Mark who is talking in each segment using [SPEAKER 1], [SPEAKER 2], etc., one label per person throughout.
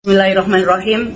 [SPEAKER 1] Bismillahirrahmanirrahim.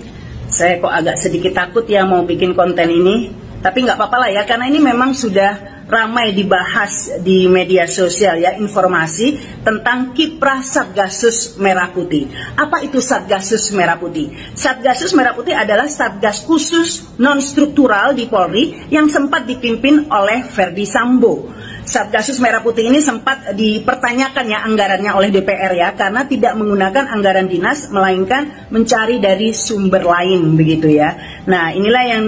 [SPEAKER 1] Saya kok agak sedikit takut ya mau bikin konten ini, tapi nggak apa-apa lah ya, karena ini memang sudah ramai dibahas di media sosial ya, informasi tentang kiprah Satgasus Merah Putih. Apa itu Satgasus Merah Putih? Satgasus Merah Putih adalah satgas khusus non-struktural di Polri yang sempat dipimpin oleh Ferdy Sambo. Satgasus Merah Putih ini sempat dipertanyakan ya anggarannya oleh DPR ya, karena tidak menggunakan anggaran dinas melainkan mencari dari sumber lain begitu ya. Nah, inilah yang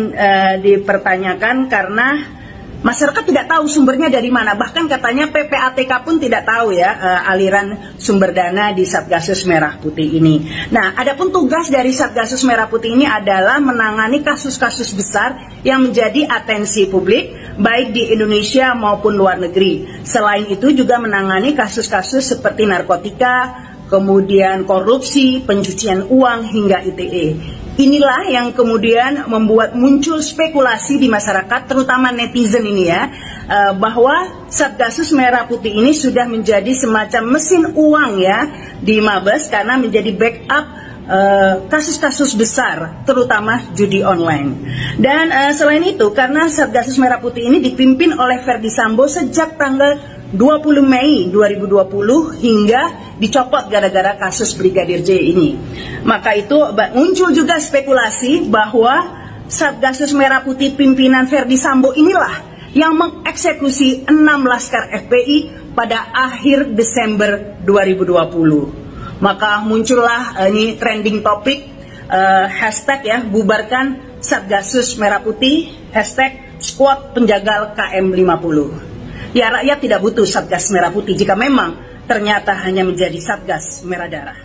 [SPEAKER 1] dipertanyakan karena masyarakat tidak tahu sumbernya dari mana. Bahkan katanya PPATK pun tidak tahu ya aliran sumber dana di Satgasus Merah Putih ini. Nah, adapun tugas dari Satgasus Merah Putih ini adalah menangani kasus-kasus besar yang menjadi atensi publik baik di Indonesia maupun luar negeri. Selain itu juga menangani kasus-kasus seperti narkotika, kemudian korupsi, pencucian uang hingga ITE. Inilah yang kemudian membuat muncul spekulasi di masyarakat, terutama netizen ini ya, bahwa Satgasus Merah Putih ini sudah menjadi semacam mesin uang ya di Mabes, karena menjadi backup kasus-kasus besar, terutama judi online. Dan selain itu, karena Satgasus Merah Putih ini dipimpin oleh Ferdy Sambo sejak tanggal 20 Mei 2020 hingga dicopot gara-gara kasus Brigadir J ini. Maka itu muncul juga spekulasi bahwa Satgasus Merah Putih pimpinan Ferdy Sambo inilah yang mengeksekusi 6 laskar FPI pada akhir Desember 2020. Maka muncullah ini trending topik hashtag ya, bubarkan Satgasus Merah Putih, hashtag squad penjagal KM50. Ya, rakyat tidak butuh Satgas Merah Putih jika memang ternyata hanya menjadi Satgas Merah Darah.